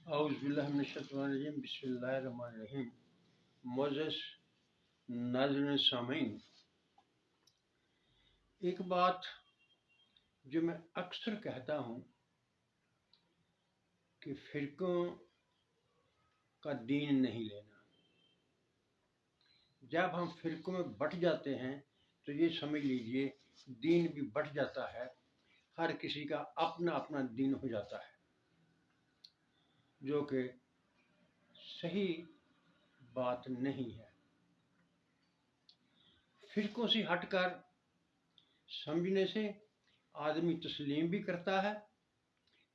اعوذ باللہ من الشیطان الرجیم، بسم اللہ الرحمن الرحیم۔ معزز ناظرین سامعین، ایک بات جو میں اکثر کہتا ہوں کہ فرقوں کا دین نہیں لینا۔ جب ہم فرقوں میں بٹ جاتے ہیں تو یہ سمجھ لیجئے دین بھی بٹ جاتا ہے، ہر کسی کا اپنا اپنا دین ہو جاتا ہے، جو کہ صحیح بات نہیں ہے۔ فرقوں سے ہٹ کر سمجھنے سے آدمی تسلیم بھی کرتا ہے،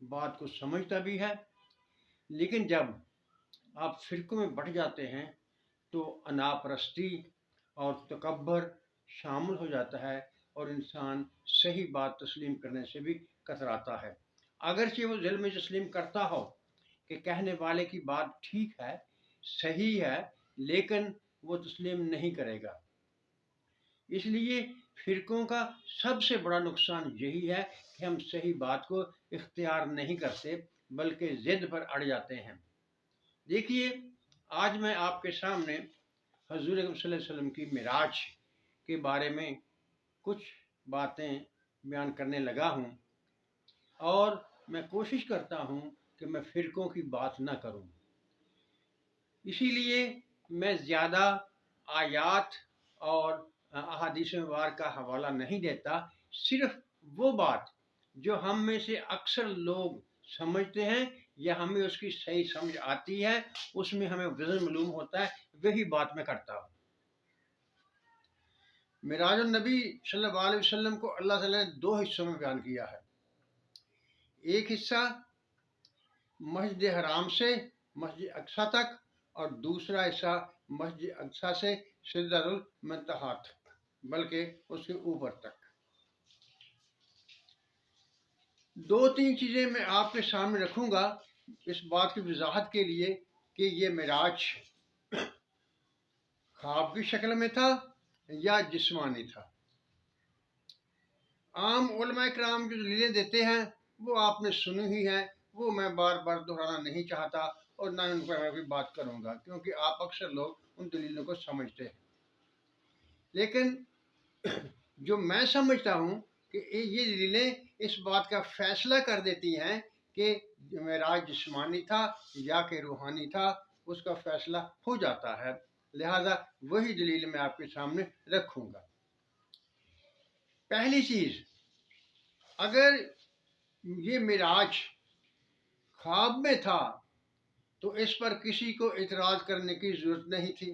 بات کو سمجھتا بھی ہے، لیکن جب آپ فرقوں میں بٹ جاتے ہیں تو انا پرستی اور تکبر شامل ہو جاتا ہے اور انسان صحیح بات تسلیم کرنے سے بھی کتراتا ہے، اگرچہ وہ دل میں تسلیم کرتا ہو کہ کہنے والے کی بات ٹھیک ہے، صحیح ہے، لیکن وہ تسلیم نہیں کرے گا۔ اس لیے فرقوں کا سب سے بڑا نقصان یہی ہے کہ ہم صحیح بات کو اختیار نہیں کرتے بلکہ ضد پر اڑ جاتے ہیں۔ دیکھیے، آج میں آپ کے سامنے حضور اکرم صلی اللہ علیہ وسلم کی معراج کے بارے میں کچھ باتیں بیان کرنے لگا ہوں، اور میں کوشش کرتا ہوں کہ میں فرقوں کی بات نہ کروں۔ اسی لیے میں زیادہ آیات اور احادیث مبارکہ کا حوالہ نہیں دیتا، صرف وہ بات جو ہم میں سے اکثر لوگ سمجھتے ہیں یا ہمیں اس کی صحیح سمجھ آتی ہے، اس میں ہمیں وزن معلوم ہوتا ہے، وہی بات میں کرتا ہوں۔ معراج النبی صلی اللہ علیہ وسلم کو اللہ تعالیٰ نے 2 حصوں میں بیان کیا ہے۔ ایک حصہ مسجد حرام سے مسجد اقصی تک، اور دوسرا حصہ مسجد اقصی سے سدرۃ المنتہا تک، بلکہ اس کے اوپر تک۔ 2-3 چیزیں میں آپ کے سامنے رکھوں گا اس بات کی وضاحت کے لیے کہ یہ معراج خواب کی شکل میں تھا یا جسمانی تھا۔ عام علماء کرام جو دلیلیں دیتے ہیں وہ آپ نے سنی ہی ہیں، وہ میں بار بار دہرانا نہیں چاہتا اور نہ ان پر میں کوئی بات کروں گا، کیونکہ آپ اکثر لوگ ان دلیلوں کو سمجھتے ہیں۔ لیکن جو میں سمجھتا ہوں کہ یہ دلیلیں اس بات کا فیصلہ کر دیتی ہیں کہ معراج جسمانی تھا یا کہ روحانی تھا، اس کا فیصلہ ہو جاتا ہے، لہذا وہی دلیل میں آپ کے سامنے رکھوں گا۔ پہلی چیز، اگر یہ معراج خواب میں تھا تو اس پر کسی کو اعتراض کرنے کی ضرورت نہیں تھی۔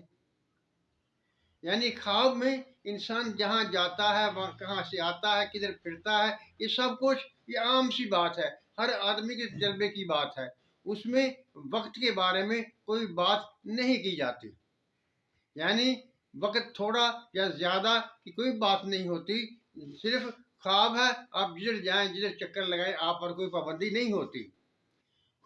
یعنی خواب میں انسان جہاں جاتا ہے، وہاں کہاں سے آتا ہے، کدھر پھرتا ہے، یہ سب کچھ یہ عام سی بات ہے، ہر آدمی کے تجربے کی بات ہے، اس میں وقت کے بارے میں کوئی بات نہیں کی جاتی۔ یعنی وقت تھوڑا یا زیادہ کی کوئی بات نہیں ہوتی، صرف خواب ہے، آپ جدھر جائیں، جدھر چکر لگائیں، آپ پر کوئی پابندی نہیں ہوتی۔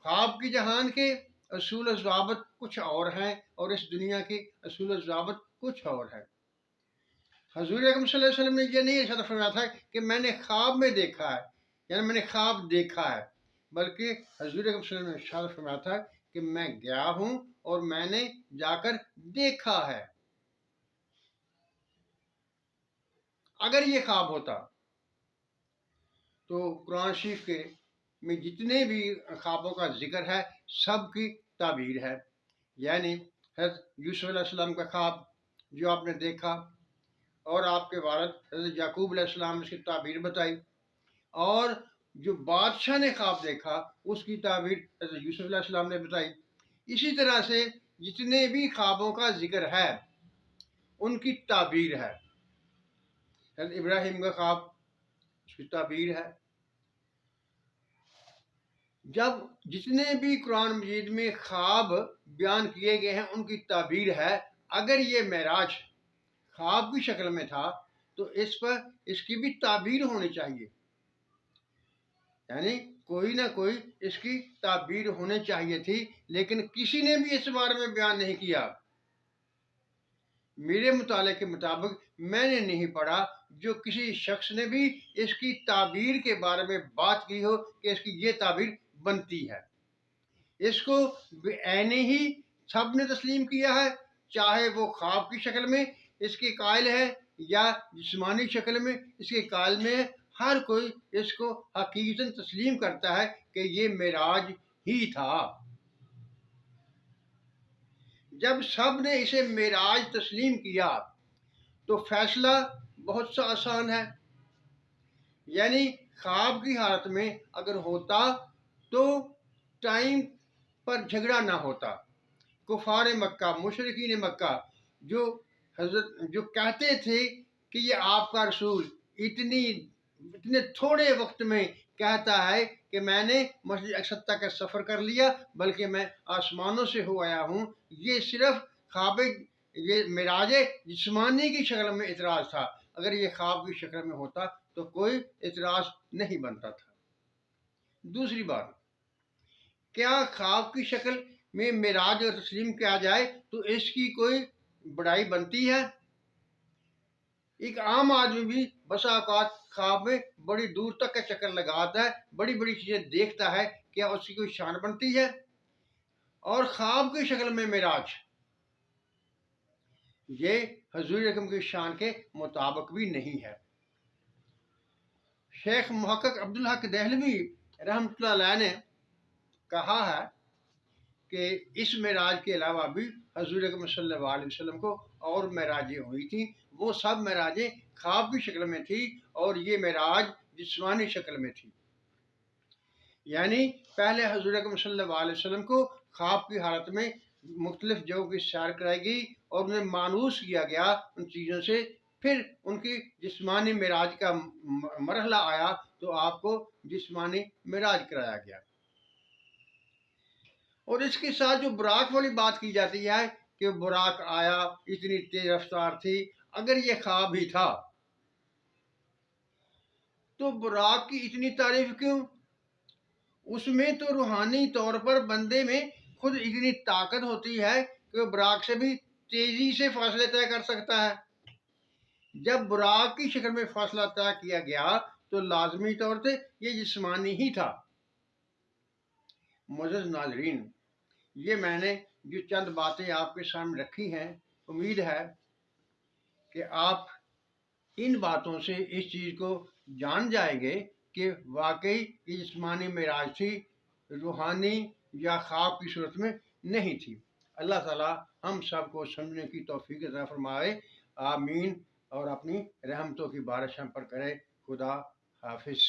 خواب کی جہان کے اصول و ضوابط کچھ اور ہیں اور اس دنیا کے اصول و ضوابط کچھ اور ہے۔ حضور اکرم صلی اللہ علیہ وسلم نے یہ نہیں ارشاد فرمایا تھا کہ میں نے خواب میں دیکھا ہے، یعنی میں نے خواب دیکھا ہے، بلکہ حضور اکرم صلی اللہ علیہ وسلم نے ارشاد فرمایا تھا کہ میں گیا ہوں اور میں نے جا کر دیکھا ہے۔ اگر یہ خواب ہوتا تو قرآن شریف کے میں جتنے بھی خوابوں کا ذکر ہے سب کی تعبیر ہے۔ یعنی حضرت یوسف علیہ السلام کا خواب جو آپ نے دیکھا، اور آپ کے والد حضرت یعقوب علیہ السلام نے اس کی تعبیر بتائی، اور جو بادشاہ نے خواب دیکھا اس کی تعبیر حضرت یوسف علیہ السلام نے بتائی۔ اسی طرح سے جتنے بھی خوابوں کا ذکر ہے ان کی تعبیر ہے۔ حضرت ابراہیم کا خواب، اس کی تعبیر ہے۔ جب جتنے بھی قرآن مجید میں خواب بیان کیے گئے ہیں ان کی تعبیر ہے۔ اگر یہ معراج خواب کی شکل میں تھا تو اس پر اس کی بھی تعبیر ہونی چاہیے، یعنی کوئی نہ کوئی اس کی تعبیر ہونی چاہیے تھی، لیکن کسی نے بھی اس بارے میں بیان نہیں کیا۔ میرے مطالعے کے مطابق میں نے نہیں پڑھا جو کسی شخص نے بھی اس کی تعبیر کے بارے میں بات کی ہو کہ اس کی یہ تعبیر بنتی ہے۔ اس کو بعینی ہی سب نے تسلیم کیا ہے، چاہے وہ خواب کی شکل میں اس کے قائل ہے یا جسمانی شکل میں اس کے قائل میں ہے، ہر کوئی اس کو حقیقتاً تسلیم کرتا ہے کہ یہ معراج ہی تھا۔ جب سب نے اسے معراج تسلیم کیا تو فیصلہ بہت سا آسان ہے، یعنی خواب کی حالت میں اگر ہوتا تو ٹائم پر جھگڑا نہ ہوتا۔ کفار مکہ، مشرکین مکہ جو کہتے تھے کہ یہ آپ کا رسول اتنے تھوڑے وقت میں کہتا ہے کہ میں نے مسجد اقصی تک کا سفر کر لیا، بلکہ میں آسمانوں سے ہو آیا ہوں، یہ صرف خواب، یہ معراج جسمانی کی شکل میں اعتراض تھا۔ اگر یہ خواب کی شکل میں ہوتا تو کوئی اعتراض نہیں بنتا تھا۔ دوسری بات، کیا خواب کی شکل میں معراج اور تسلیم کیا جائے تو اس کی کوئی بڑائی بنتی ہے؟ ایک عام آدمی بھی بسا اوقات خواب میں بڑی دور تک کا چکر لگاتا ہے، بڑی بڑی چیزیں دیکھتا ہے، کیا اس کی کوئی شان بنتی ہے؟ اور خواب کی شکل میں معراج، یہ حضور اکرم کی شان کے مطابق بھی نہیں ہے۔ شیخ محقق عبدالحق دہلوی رحمۃ اللہ علیہ نے کہا ہے کہ اس معراج کے علاوہ بھی حضور اکرم صلی اللہ علیہ وسلم کو اور معراجیں ہوئی تھیں، وہ سب معراجیں خواب کی شکل میں تھی اور یہ معراج جسمانی شکل میں تھی۔ یعنی پہلے حضور اکرم صلی اللہ علیہ وسلم کو خواب کی حالت میں مختلف جگہوں کی سیر کرائی گئی اور انہیں مانوس کیا گیا ان چیزوں سے، پھر ان کی جسمانی معراج کا مرحلہ آیا تو آپ کو جسمانی معراج کرایا گیا۔ اور اس کے ساتھ جو براق والی بات کی جاتی ہے کہ براق آیا، اتنی تیز رفتار تھی، اگر یہ خواب ہی تھا تو براق کی اتنی تعریف کیوں؟ اس میں تو روحانی طور پر بندے میں خود اتنی طاقت ہوتی ہے کہ وہ براق سے بھی تیزی سے فاصلے طے کر سکتا ہے۔ جب براق کی شکل میں فاصلہ طے کیا گیا تو لازمی طور سے یہ جسمانی ہی تھا۔ معزز ناظرین، یہ میں نے جو چند باتیں آپ کے سامنے رکھی ہیں، امید ہے کہ آپ ان باتوں سے اس چیز کو جان جائیں گے کہ واقعی یہ جسمانی معراج تھی، روحانی یا خواب کی صورت میں نہیں تھی۔ اللہ تعالیٰ ہم سب کو سمجھنے کی توفیق عطا فرمائے، آمین، اور اپنی رحمتوں کی بارش ہم پر کرے۔ خدا حافظ۔